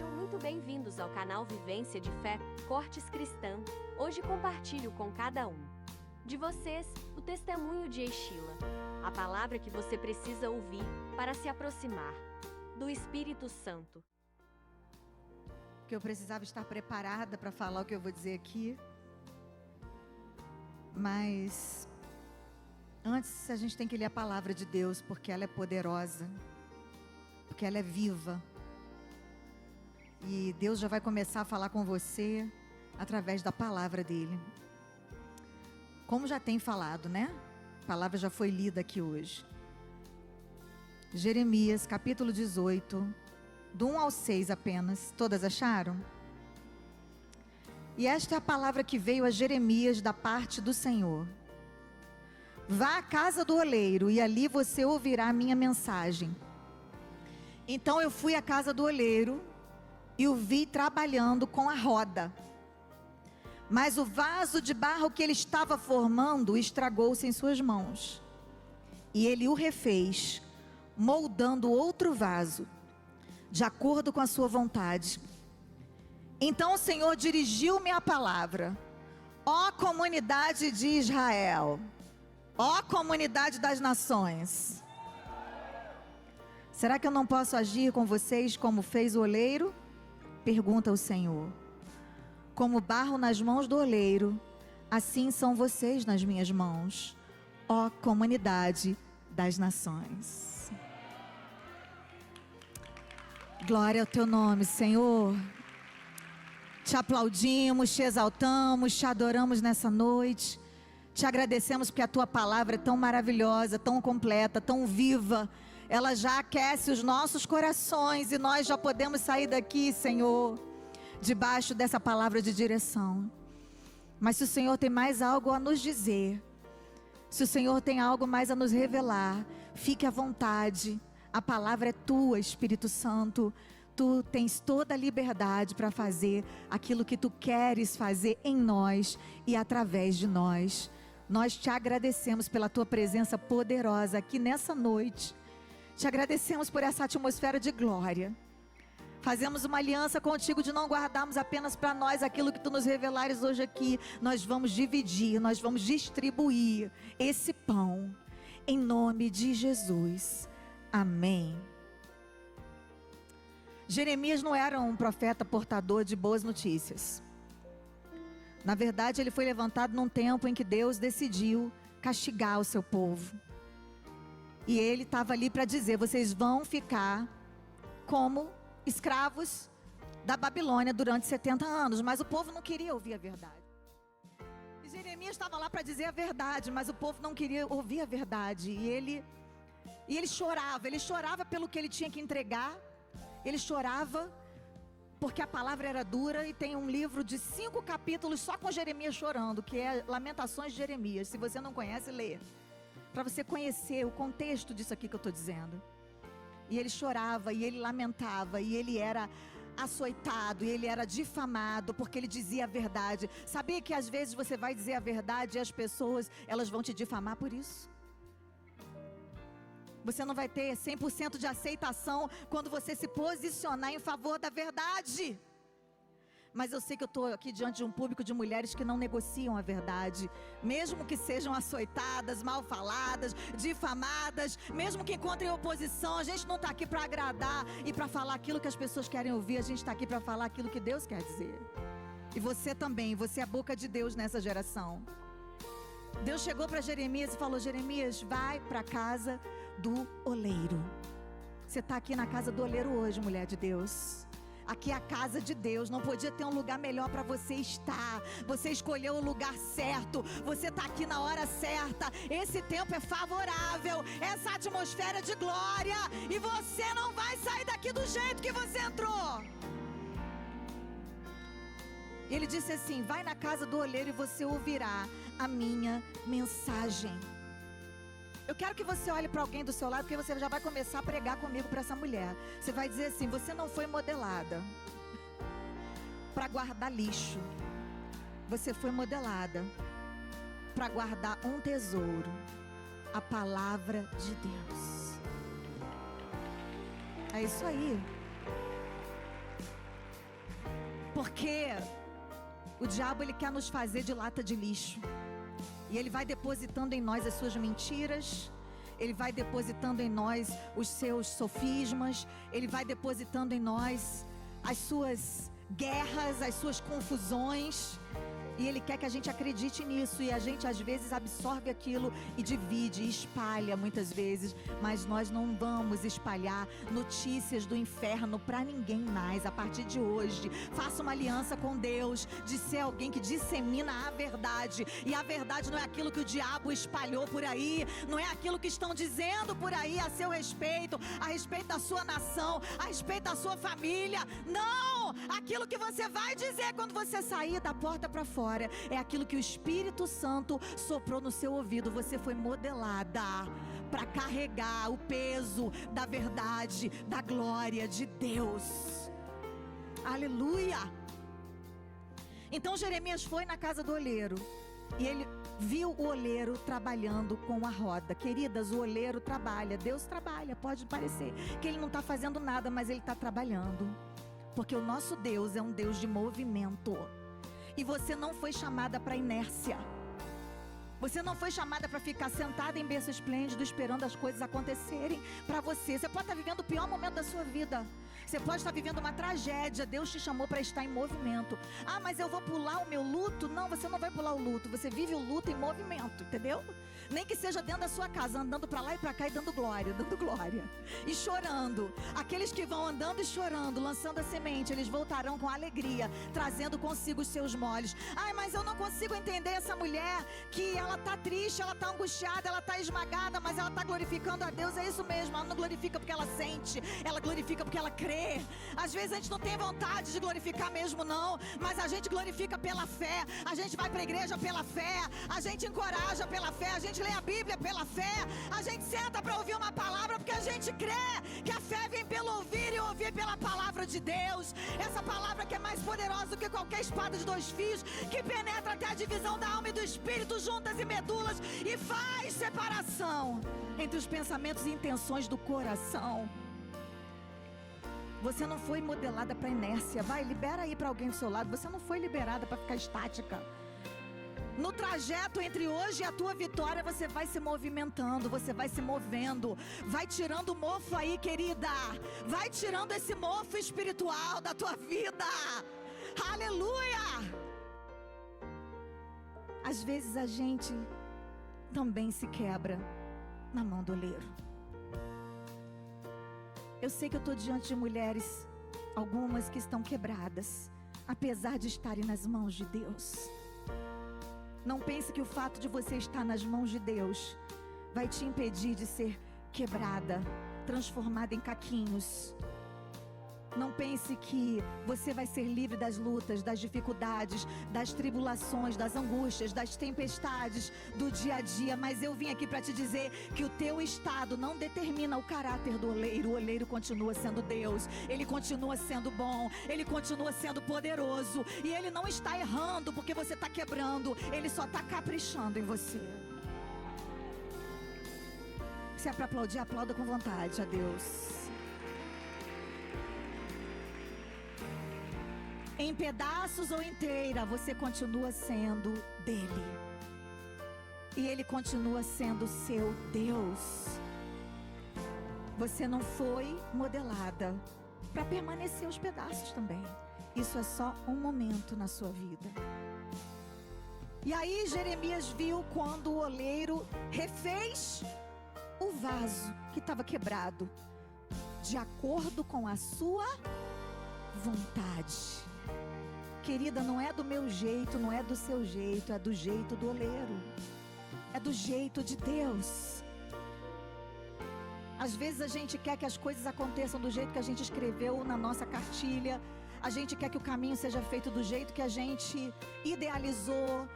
Sejam muito bem-vindos ao canal Vivência de Fé, Cortes Cristã. Hoje compartilho com cada um de vocês o testemunho de Sheila, a palavra que você precisa ouvir para se aproximar do Espírito Santo. Que eu precisava estar preparada para falar o que eu vou dizer aqui. Mas antes a gente tem que ler a palavra de Deus, porque ela é poderosa, porque ela é viva. E Deus já vai começar a falar com você através da palavra dele. Como já tem falado, né? A palavra já foi lida aqui hoje. Jeremias, capítulo 18, do 1 ao 6 apenas. Todas acharam? E esta é a palavra que veio a Jeremias da parte do Senhor. Vá à casa do oleiro e ali você ouvirá a minha mensagem. Então eu fui à casa do oleiro e o vi trabalhando com a roda. Mas o vaso de barro que ele estava formando estragou-se em suas mãos. E ele o refez, moldando outro vaso, de acordo com a sua vontade. Então o Senhor dirigiu-me a palavra: ó comunidade de Israel, ó comunidade das nações, será que eu não posso agir com vocês como fez o oleiro? Pergunta o Senhor. Como barro nas mãos do oleiro, assim são vocês nas minhas mãos, ó comunidade das nações. Glória ao teu nome, Senhor. Te aplaudimos, te exaltamos, te adoramos nessa noite. Te agradecemos porque a tua palavra é tão maravilhosa, tão completa, tão viva. Ela já aquece os nossos corações e nós já podemos sair daqui, Senhor, debaixo dessa palavra de direção. Mas se o Senhor tem mais algo a nos dizer, se o Senhor tem algo mais a nos revelar, fique à vontade. A palavra é tua, Espírito Santo. Tu tens toda a liberdade para fazer aquilo que tu queres fazer em nós e através de nós. Nós te agradecemos pela tua presença poderosa aqui nessa noite. Te agradecemos por essa atmosfera de glória. Fazemos uma aliança contigo de não guardarmos apenas para nós aquilo que tu nos revelares hoje aqui. Nós vamos dividir, nós vamos distribuir esse pão em nome de Jesus. Amém. Jeremias não era um profeta portador de boas notícias. Na verdade, ele foi levantado num tempo em que Deus decidiu castigar o seu povo. E ele estava ali para dizer: vocês vão ficar como escravos da Babilônia durante 70 anos. Mas o povo não queria ouvir a verdade. E Jeremias estava lá para dizer a verdade, mas o povo não queria ouvir a verdade. E ele chorava pelo que ele tinha que entregar. Ele chorava porque a palavra era dura. E tem um livro de 5 capítulos só com Jeremias chorando, que é Lamentações de Jeremias. Se você não conhece, lê, para você conhecer o contexto disso aqui que eu estou dizendo. E ele chorava, e ele lamentava, e ele era açoitado, e ele era difamado, porque ele dizia a verdade. Sabia que às vezes você vai dizer a verdade e as pessoas, elas vão te difamar por isso? Você não vai ter 100% de aceitação quando você se posicionar em favor da verdade. Mas eu sei que eu estou aqui diante de um público de mulheres que não negociam a verdade. Mesmo que sejam açoitadas, mal faladas, difamadas, mesmo que encontrem oposição, a gente não está aqui para agradar e para falar aquilo que as pessoas querem ouvir. A gente está aqui para falar aquilo que Deus quer dizer. E você também, você é a boca de Deus nessa geração. Deus chegou para Jeremias e falou: Jeremias, vai para a casa do oleiro. Você está aqui na casa do oleiro hoje, mulher de Deus. Aqui é a casa de Deus, não podia ter um lugar melhor para você estar. Você escolheu o lugar certo, você está aqui na hora certa. Esse tempo é favorável, essa atmosfera é de glória, e você não vai sair daqui do jeito que você entrou. Ele disse assim: vai na casa do oleiro e você ouvirá a minha mensagem. Eu quero que você olhe para alguém do seu lado, porque você já vai começar a pregar comigo para essa mulher. Você vai dizer assim: você não foi modelada para guardar lixo. Você foi modelada para guardar um tesouro, a palavra de Deus. É isso aí. Porque o diabo, ele quer nos fazer de lata de lixo. E ele vai depositando em nós as suas mentiras. Ele vai depositando em nós os seus sofismas. Ele vai depositando em nós as suas guerras, as suas confusões. E ele quer que a gente acredite nisso. E a gente às vezes absorve aquilo e divide, espalha muitas vezes. Mas nós não vamos espalhar notícias do inferno para ninguém mais. A partir de hoje, faça uma aliança com Deus de ser alguém que dissemina a verdade. E a verdade não é aquilo que o diabo espalhou por aí. Não é aquilo que estão dizendo por aí a seu respeito. A respeito da sua nação, a respeito da sua família. Não! Aquilo que você vai dizer quando você sair da porta para fora é aquilo que o Espírito Santo soprou no seu ouvido. Você foi modelada para carregar o peso da verdade, da glória de Deus. Aleluia! Então Jeremias foi na casa do oleiro e ele viu o oleiro trabalhando com a roda. Queridas, o oleiro trabalha, Deus trabalha. Pode parecer que ele não está fazendo nada, mas ele está trabalhando. Porque o nosso Deus é um Deus de movimento. E você não foi chamada para inércia. Você não foi chamada para ficar sentada em berço esplêndido esperando as coisas acontecerem para você. Você pode estar vivendo o pior momento da sua vida. Você pode estar vivendo uma tragédia. Deus te chamou para estar em movimento. Ah, mas eu vou pular o meu luto? Não, você não vai pular o luto. Você vive o luto em movimento, entendeu? Nem que seja dentro da sua casa, andando para lá e para cá e dando glória e chorando. Aqueles que vão andando e chorando, lançando a semente, eles voltarão com alegria, trazendo consigo os seus moles. Ai, mas eu não consigo entender essa mulher, que ela está triste, ela está angustiada, ela está esmagada, mas ela está glorificando a Deus. É isso mesmo, ela não glorifica porque ela sente, ela glorifica porque ela crê. Às vezes a gente não tem vontade de glorificar mesmo não, mas a gente glorifica pela fé. A gente vai para a igreja pela fé, a gente encoraja pela fé, a gente lê a Bíblia pela fé, a gente senta para ouvir uma palavra porque a gente crê que a fé vem pelo ouvir e ouvir pela palavra de Deus. Essa palavra que é mais poderosa do que qualquer espada de dois fios, que penetra até a divisão da alma e do espírito, juntas e medulas, e faz separação entre os pensamentos e intenções do coração. Você não foi modelada para inércia. Vai, libera aí para alguém do seu lado. Você não foi liberada para ficar estática. No trajeto entre hoje e a tua vitória, você vai se movimentando, você vai se movendo. Vai tirando o mofo aí, querida. Vai tirando esse mofo espiritual da tua vida. Aleluia! Às vezes a gente também se quebra na mão do oleiro. Eu sei que eu estou diante de mulheres, algumas que estão quebradas, apesar de estarem nas mãos de Deus. Não pense que o fato de você estar nas mãos de Deus vai te impedir de ser quebrada, transformada em caquinhos. Não pense que você vai ser livre das lutas, das dificuldades, das tribulações, das angústias, das tempestades do dia a dia. Mas eu vim aqui para te dizer que o teu estado não determina o caráter do oleiro. O oleiro continua sendo Deus, ele continua sendo bom, ele continua sendo poderoso. E ele não está errando porque você está quebrando, ele só está caprichando em você. Se é para aplaudir, aplauda com vontade a Deus. Em pedaços ou inteira, você continua sendo dele. E ele continua sendo seu Deus. Você não foi modelada para permanecer os pedaços também. Isso é só um momento na sua vida. E aí Jeremias viu quando o oleiro refez o vaso que estava quebrado, de acordo com a sua vontade. Querida, não é do meu jeito, não é do seu jeito, é do jeito do oleiro. É do jeito de Deus. Às vezes a gente quer que as coisas aconteçam do jeito que a gente escreveu na nossa cartilha. A gente quer que o caminho seja feito do jeito que a gente idealizou.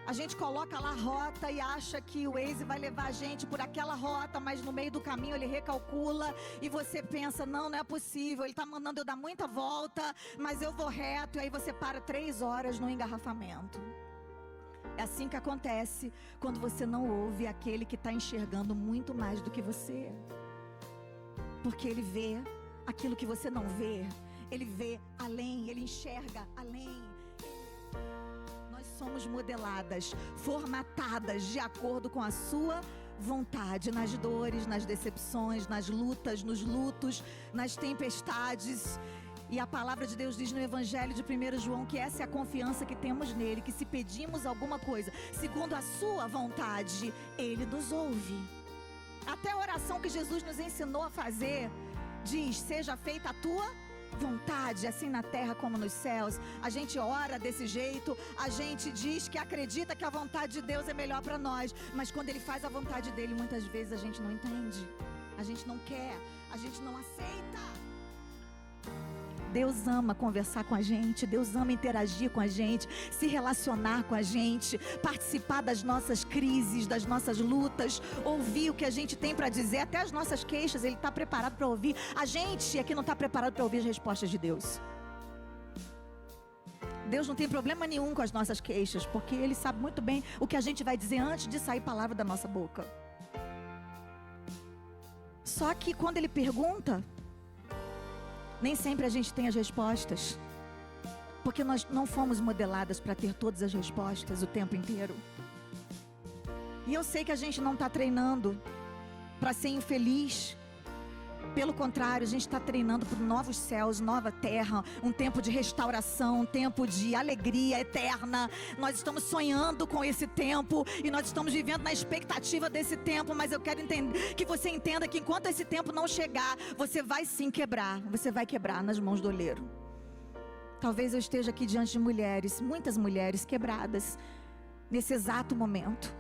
A gente coloca lá a rota e acha que o Waze vai levar a gente por aquela rota, mas no meio do caminho ele recalcula e você pensa, não é possível, ele está mandando eu dar muita volta, mas eu vou reto, e aí você para 3 horas no engarrafamento. É assim que acontece quando você não ouve aquele que está enxergando muito mais do que você. Porque ele vê aquilo que você não vê. Ele vê além, Ele enxerga além. Nós somos modeladas, formatadas de acordo com a sua vontade, nas dores, nas decepções, nas lutas, nos lutos, nas tempestades. E a palavra de Deus diz no Evangelho de 1 João que essa é a confiança que temos nele, que se pedimos alguma coisa segundo a sua vontade, ele nos ouve. Até a oração que Jesus nos ensinou a fazer diz: seja feita a tua vontade, assim na terra como nos céus. A gente ora desse jeito, a gente diz que acredita que a vontade de Deus é melhor para nós, mas quando ele faz a vontade dele, muitas vezes a gente não entende, a gente não quer, a gente não aceita. Deus ama conversar com a gente, Deus ama interagir com a gente, se relacionar com a gente, participar das nossas crises, das nossas lutas, ouvir o que a gente tem para dizer, até as nossas queixas, Ele está preparado para ouvir. A gente é que não está preparado para ouvir as respostas de Deus. Deus não tem problema nenhum com as nossas queixas, porque Ele sabe muito bem o que a gente vai dizer antes de sair palavra da nossa boca. Só que quando Ele pergunta, nem sempre a gente tem as respostas, porque nós não fomos modeladas para ter todas as respostas o tempo inteiro. E eu sei que a gente não está treinando para ser infeliz. Pelo contrário, a gente está treinando por novos céus, nova terra, um tempo de restauração, um tempo de alegria eterna. Nós estamos sonhando com esse tempo e nós estamos vivendo na expectativa desse tempo, mas eu quero que você entenda que enquanto esse tempo não chegar, você vai sim quebrar, você vai quebrar nas mãos do oleiro. Talvez eu esteja aqui diante de mulheres, muitas mulheres quebradas, nesse exato momento,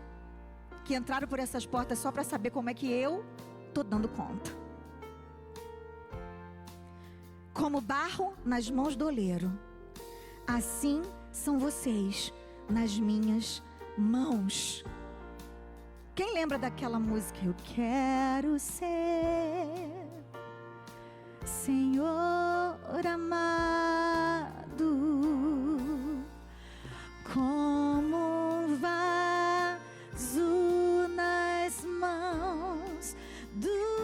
que entraram por essas portas só para saber como é que eu estou dando conta. Como barro nas mãos do oleiro, assim são vocês nas minhas mãos. Quem lembra daquela música? Eu quero ser Senhor amado, como um vaso nas mãos do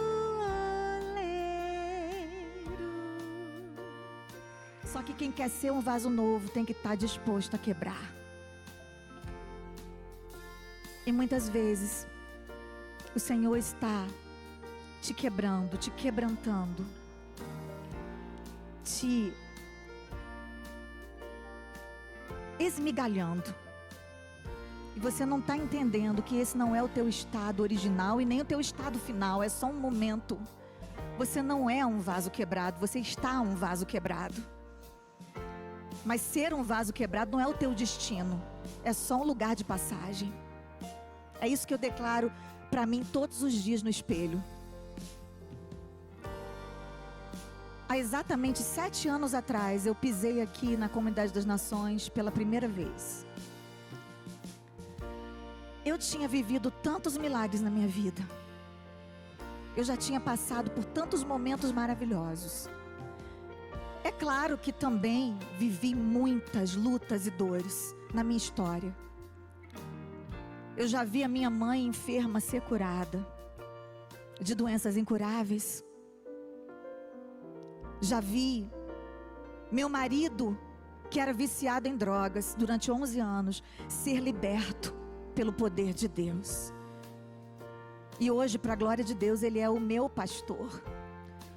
Só que quem quer ser um vaso novo tem que estar disposto a quebrar. E muitas vezes o Senhor está te quebrando, te quebrantando, te esmigalhando. E você não está entendendo que esse não é o teu estado original e nem o teu estado final, é só um momento. Você não é um vaso quebrado, você está um vaso quebrado. Mas ser um vaso quebrado não é o teu destino, é só um lugar de passagem. É isso que eu declaro para mim todos os dias no espelho. Há exatamente 7 anos atrás, eu pisei aqui na Comunidade das Nações pela primeira vez. Eu tinha vivido tantos milagres na minha vida. Eu já tinha passado por tantos momentos maravilhosos. É claro que também vivi muitas lutas e dores na minha história. Eu já vi a minha mãe enferma ser curada de doenças incuráveis. Já vi meu marido, que era viciado em drogas durante 11 anos, ser liberto pelo poder de Deus. E hoje, para a glória de Deus, ele é o meu pastor.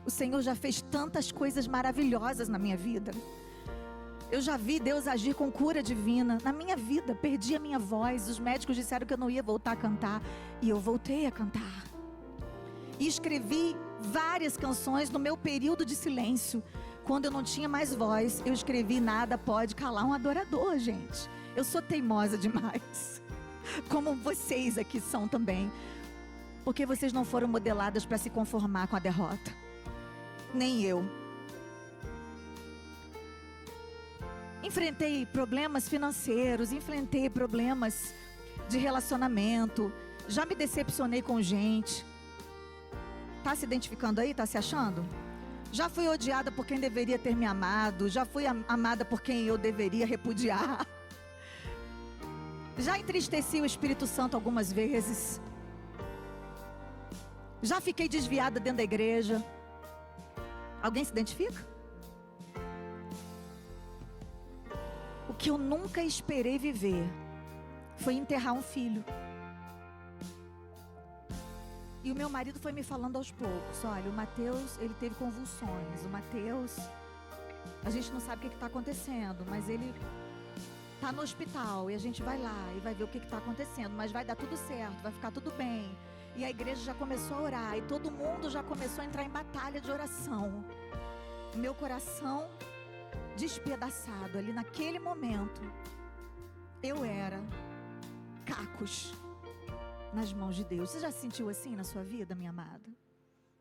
O Senhor já fez tantas coisas maravilhosas na minha vida. Eu já vi Deus agir com cura divina na minha vida. Perdi a minha voz, os médicos disseram que eu não ia voltar a cantar, e eu voltei a cantar. E escrevi várias canções no meu período de silêncio. Quando eu não tinha mais voz, eu escrevi Nada Pode Calar um Adorador, gente. Eu sou teimosa demais, como vocês aqui são também, porque vocês não foram modeladas para se conformar com a derrota. Nem eu. Enfrentei problemas financeiros, enfrentei problemas de relacionamento, já me decepcionei com gente. Tá se identificando aí? Tá se achando? Já fui odiada por quem deveria ter me amado, já fui amada por quem eu deveria repudiar. Já entristeci o Espírito Santo algumas vezes. Já fiquei desviada dentro da igreja. Alguém se identifica? que eu nunca esperei viver foi enterrar um filho. E o meu marido foi me falando aos poucos: olha, o Mateus, ele teve convulsões. O Mateus, a gente não sabe o que está acontecendo, mas ele está no hospital. E a gente vai lá e vai ver o que está acontecendo. Mas vai dar tudo certo, vai ficar tudo bem. E a igreja já começou a orar. E todo mundo já começou a entrar em batalha de oração. Meu coração despedaçado ali naquele momento. Eu era cacos nas mãos de Deus. Você já se sentiu assim na sua vida, minha amada?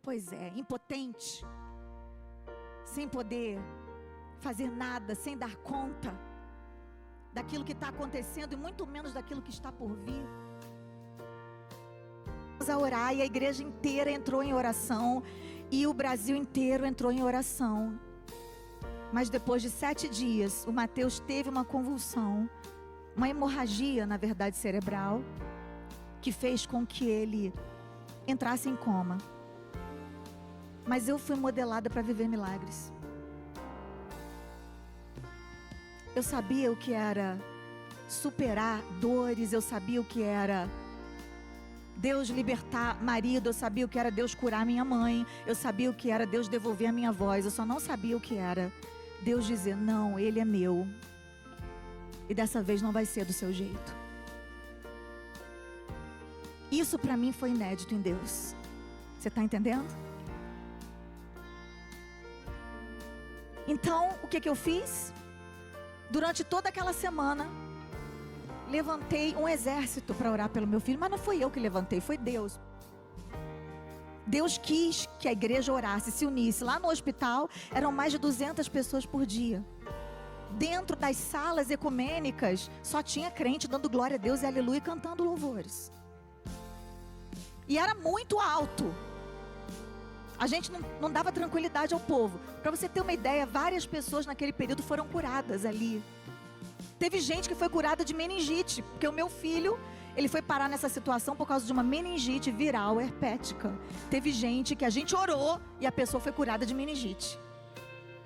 Pois é, impotente, sem poder fazer nada, sem dar conta daquilo que está acontecendo e muito menos daquilo que está por vir. Vamos a orar, e a igreja inteira entrou em oração e o Brasil inteiro entrou em oração. Mas depois de 7 dias, o Mateus teve uma convulsão, uma hemorragia, na verdade, cerebral, que fez com que ele entrasse em coma. Mas eu fui modelada para viver milagres. Eu sabia o que era superar dores, eu sabia o que era Deus libertar marido, eu sabia o que era Deus curar minha mãe, eu sabia o que era Deus devolver a minha voz. Eu só não sabia o que era Deus dizer: não, ele é meu, e dessa vez não vai ser do seu jeito. Isso para mim foi inédito em Deus. Você está entendendo? Então, o que eu fiz? Durante toda aquela semana, levantei um exército para orar pelo meu filho. Mas não fui eu que levantei, foi Deus. Deus quis que a igreja orasse, se unisse. Lá no hospital, eram mais de 200 pessoas por dia. Dentro das salas ecumênicas, só tinha crente dando glória a Deus e aleluia, cantando louvores. E era muito alto. A gente não dava tranquilidade ao povo. Para você ter uma ideia, várias pessoas naquele período foram curadas ali. Teve gente que foi curada de meningite, porque o meu filho, ele foi parar nessa situação por causa de uma meningite viral herpética. Teve gente que a gente orou e a pessoa foi curada de meningite,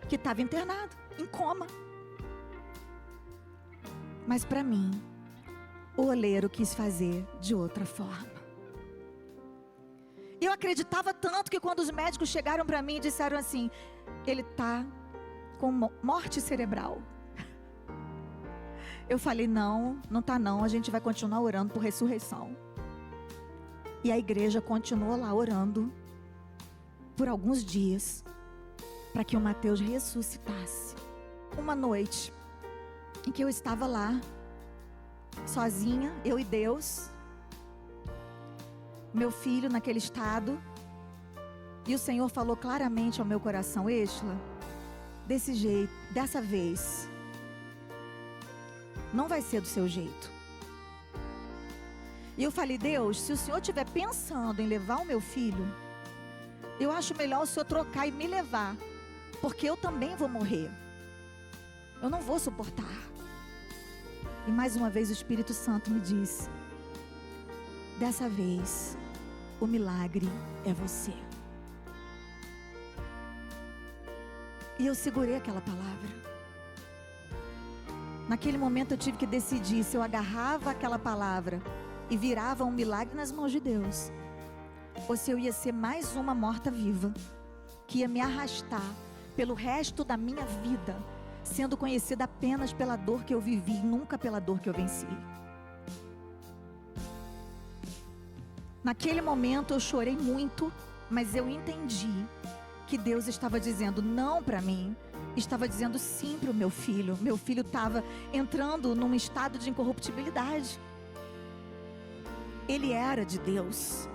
que estava internado, em coma. Mas para mim, o oleiro quis fazer de outra forma. Eu acreditava tanto que quando os médicos chegaram para mim e disseram assim: ele está com morte cerebral. Eu falei: não está não, a gente vai continuar orando por ressurreição. E a igreja continuou lá orando por alguns dias para que o Mateus ressuscitasse. Uma noite em que eu estava lá, sozinha, eu e Deus, meu filho naquele estado, e o Senhor falou claramente ao meu coração: Êxila, desse jeito, dessa vez, não vai ser do seu jeito. E eu falei: Deus, se o Senhor estiver pensando em levar o meu filho, eu acho melhor o Senhor trocar e me levar, porque eu também vou morrer. Eu não vou suportar. E mais uma vez o Espírito Santo me disse: dessa vez, o milagre é você. E eu segurei aquela palavra. Naquele momento eu tive que decidir se eu agarrava aquela palavra e virava um milagre nas mãos de Deus, ou se eu ia ser mais uma morta-viva, que ia me arrastar pelo resto da minha vida, sendo conhecida apenas pela dor que eu vivi, nunca pela dor que eu venci. Naquele momento eu chorei muito, mas eu entendi que Deus estava dizendo não para mim, estava dizendo sim para o meu filho. Meu filho estava entrando num estado de incorruptibilidade. Ele era de Deus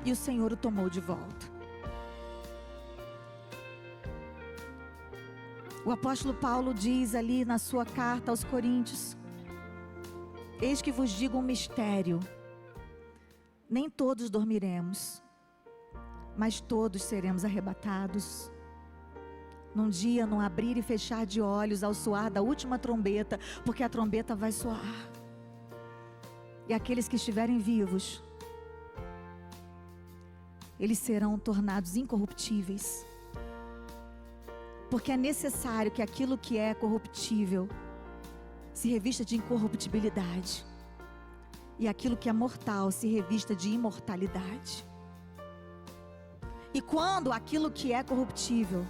e o Senhor o tomou de volta. O apóstolo Paulo diz ali na sua carta aos Coríntios: eis que vos digo um mistério, nem todos dormiremos, mas todos seremos arrebatados. Num dia, num abrir e fechar de olhos, ao soar da última trombeta, porque a trombeta vai soar. E aqueles que estiverem vivos, eles serão tornados incorruptíveis. Porque é necessário que aquilo que é corruptível se revista de incorruptibilidade, e aquilo que é mortal se revista de imortalidade. E quando aquilo que é corruptível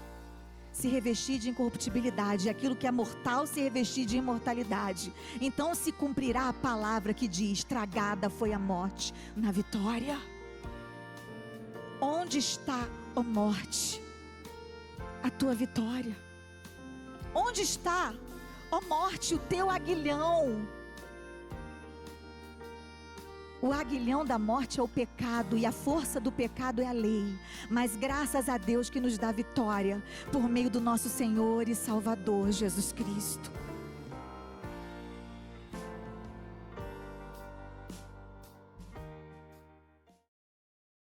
se revestir de incorruptibilidade, e aquilo que é mortal se revestir de imortalidade, então se cumprirá a palavra que diz: tragada foi a morte na vitória. Onde está, ó morte, a tua vitória? Onde está, ó morte, o teu aguilhão? O aguilhão da morte é o pecado, e a força do pecado é a lei. Mas graças a Deus que nos dá vitória por meio do nosso Senhor e Salvador Jesus Cristo.